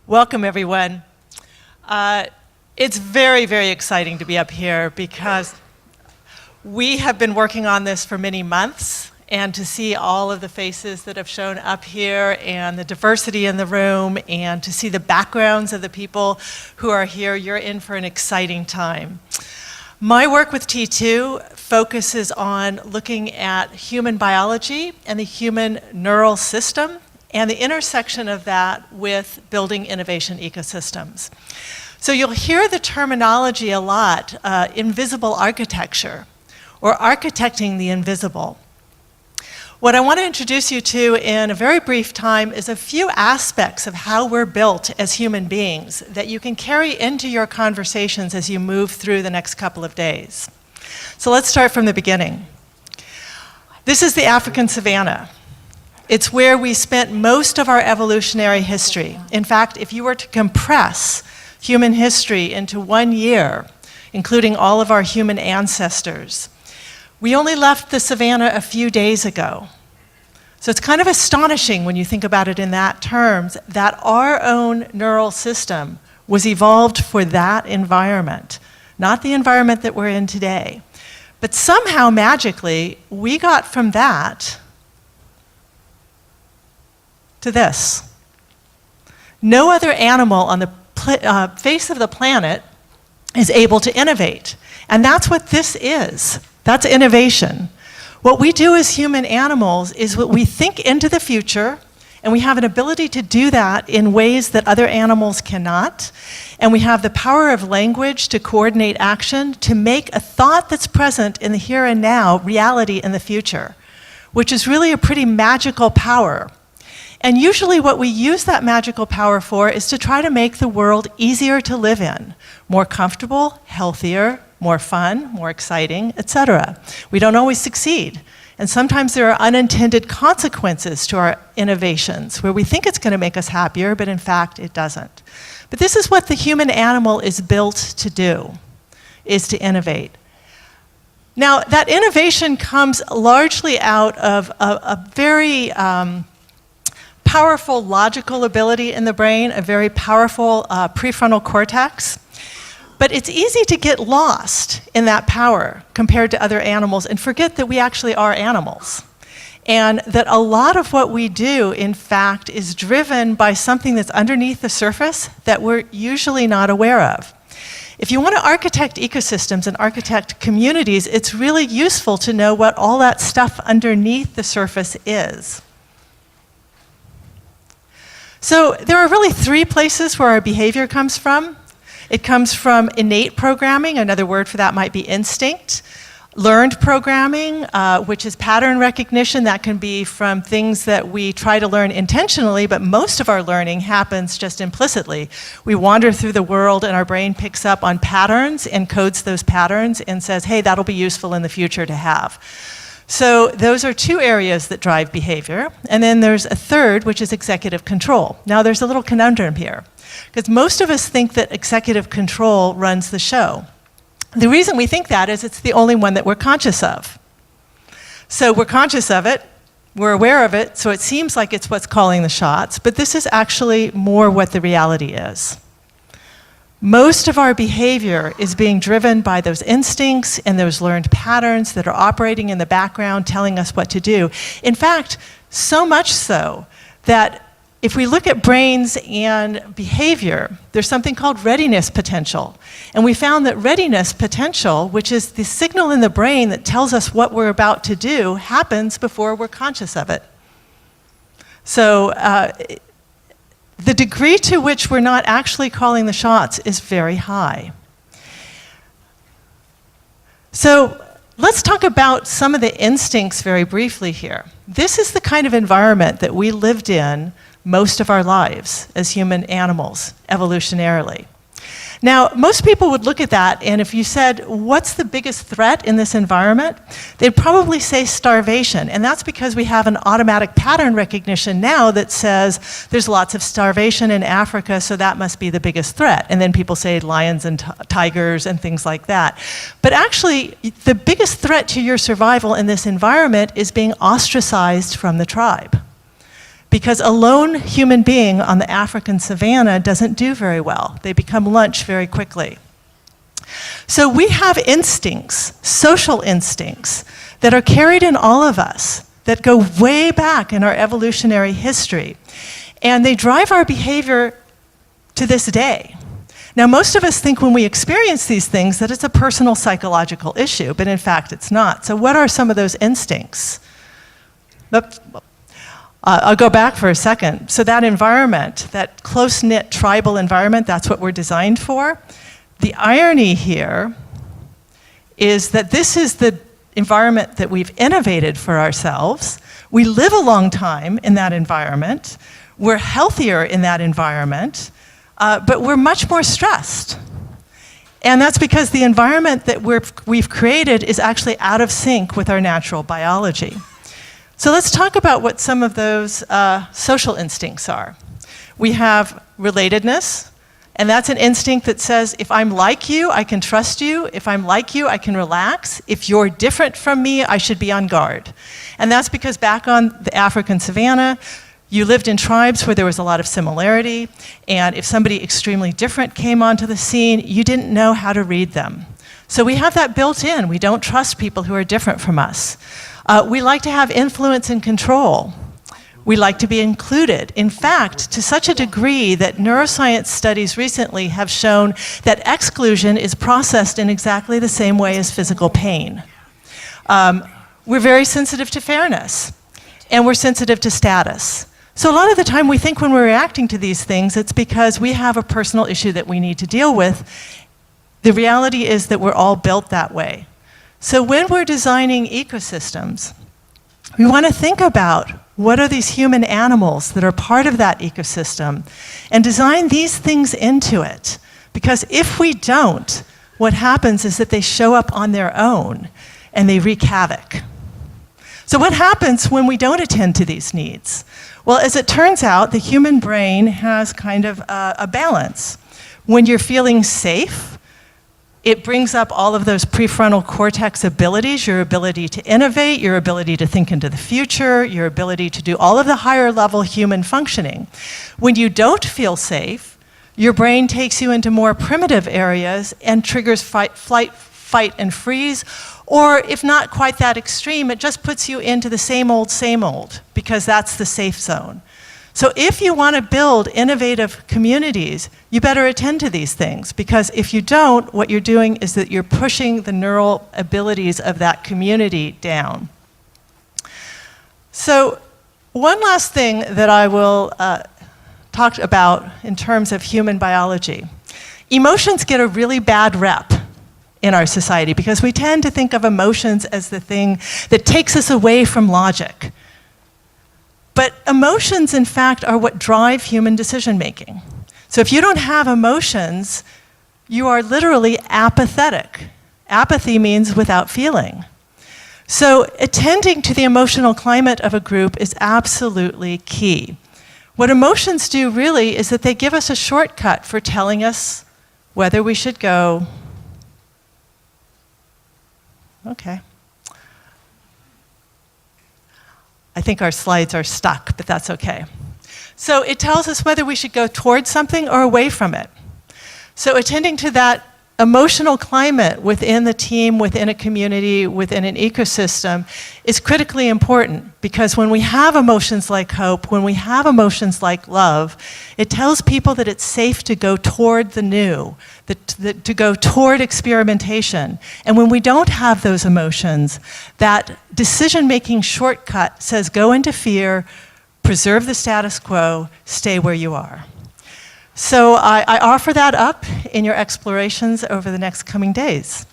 Welcome, everyone. It's very, very exciting to be up here because we have been working on this for many months, and to see all of the faces that have shown up here and the diversity in the room and to see the backgrounds of the people who are here, you're in for an exciting time. My work with T2 focuses on looking at human biology and the human neural system and the intersection of that with building innovation ecosystems. So you'll hear the terminology a lot, invisible architecture, or architecting the invisible. What I want to introduce you to in a very brief time is a few aspects of how we're built as human beings that you can carry into your conversations as you move through the next couple of days. So let's start from the beginning. This is the African savanna. It's where we spent most of our evolutionary history. In fact, if you were to compress human history into 1 year, including all of our human ancestors, we only left the savanna a few days ago. So it's kind of astonishing when you think about it in that terms that our own neural system was evolved for that environment, not the environment that we're in today. But somehow, magically, we got from that to this. No other animal on the face of the planet is able to innovate. And that's what this is. That's innovation. What we do as human animals is what we think into the future, and we have an ability to do that in ways that other animals cannot. And we have the power of language to coordinate action, to make a thought that's present in the here and now reality in the future, which is really a pretty magical power. And usually what we use that magical power for is to try to make the world easier to live in, more comfortable, healthier, more fun, more exciting, etc. We don't always succeed. And sometimes there are unintended consequences to our innovations, where we think it's going to make us happier, but in fact it doesn't. But this is what the human animal is built to do, is to innovate. Now, that innovation comes largely out of a very powerful logical ability in the brain, a very powerful prefrontal cortex. But it's easy to get lost in that power compared to other animals and forget that we actually are animals. And that a lot of what we do, in fact, is driven by something that's underneath the surface that we're usually not aware of. If you want to architect ecosystems and architect communities, it's really useful to know what all that stuff underneath the surface is. So there are really 3 places where our behavior comes from. It comes from innate programming, another word for that might be instinct. Learned programming, which is pattern recognition. That can be from things that we try to learn intentionally, but most of our learning happens just implicitly. We wander through the world and our brain picks up on patterns and codes those patterns and says, hey, that'll be useful in the future to have. So those are 2 areas that drive behavior. And then there's a third, which is executive control. Now there's a little conundrum here, because most of us think that executive control runs the show. The reason we think that is it's the only one that we're conscious of. So we're conscious of it, we're aware of it, so it seems like it's what's calling the shots, but this is actually more what the reality is. Most of our behavior is being driven by those instincts and those learned patterns that are operating in the background telling us what to do. In fact, so much so that if we look at brains and behavior, there's something called readiness potential. And we found that readiness potential, which is the signal in the brain that tells us what we're about to do, happens before we're conscious of it. So the degree to which we're not actually calling the shots is very high. So let's talk about some of the instincts very briefly here. This is the kind of environment that we lived in most of our lives as human animals, evolutionarily. Now, most people would look at that, and if you said, what's the biggest threat in this environment? They'd probably say starvation, and that's because we have an automatic pattern recognition now that says there's lots of starvation in Africa, so that must be the biggest threat. And then people say lions and tigers and things like that. But actually, the biggest threat to your survival in this environment is being ostracized from the tribe. because a lone human being on the African savanna doesn't do very well. They become lunch very quickly. So we have instincts, social instincts, that are carried in all of us, that go way back in our evolutionary history. And they drive our behavior to this day. Now, most of us think when we experience these things that it's a personal psychological issue, but in fact it's not. So what are some of those instincts? I'll go back for a second. So that environment, that close-knit tribal environment, that's what we're designed for. The irony here is that this is the environment that we've innovated for ourselves. We live a long time in that environment. We're healthier in that environment, but we're much more stressed. And that's because the environment that we've created is actually out of sync with our natural biology. So let's talk about what some of those social instincts are. We have relatedness, and that's an instinct that says, if I'm like you, I can trust you. If I'm like you, I can relax. If you're different from me, I should be on guard. And that's because back on the African savanna, you lived in tribes where there was a lot of similarity, and if somebody extremely different came onto the scene, you didn't know how to read them. So we have that built in. We don't trust people who are different from us. We like to have influence and control. We like to be included. In fact, to such a degree that neuroscience studies recently have shown that exclusion is processed in exactly the same way as physical pain. We're very sensitive to fairness, and we're sensitive to status. So a lot of the time we think when we're reacting to these things, it's because we have a personal issue that we need to deal with. The reality is that we're all built that way. So when we're designing ecosystems, we want to think about what are these human animals that are part of that ecosystem and design these things into it. Because if we don't, what happens is that they show up on their own and they wreak havoc. So what happens when we don't attend to these needs? Well, as it turns out, the human brain has kind of a balance. When you're feeling safe, it brings up all of those prefrontal cortex abilities, your ability to innovate, your ability to think into the future, your ability to do all of the higher level human functioning. When you don't feel safe, your brain takes you into more primitive areas and triggers flight, fight, and freeze. Or if not quite that extreme, it just puts you into the same old, because that's the safe zone. So if you want to build innovative communities, you better attend to these things, because if you don't, what you're doing is that you're pushing the neural abilities of that community down. So one last thing that I will talk about in terms of human biology. Emotions get a really bad rep in our society because we tend to think of emotions as the thing that takes us away from logic. But emotions, in fact, are what drive human decision making. So if you don't have emotions, you are literally apathetic. Apathy means without feeling. So attending to the emotional climate of a group is absolutely key. What emotions do really is that they give us a shortcut for telling us whether we should go. Okay. I think our slides are stuck, but that's okay. So it tells us whether we should go towards something or away from it. So attending to that emotional climate within the team, within a community, within an ecosystem is critically important, because when we have emotions like hope, when we have emotions like love, it tells people that it's safe to go toward the new, to go toward experimentation. And when we don't have those emotions, that decision-making shortcut says go into fear, preserve the status quo, stay where you are. So I offer that up in your explorations over the next coming days.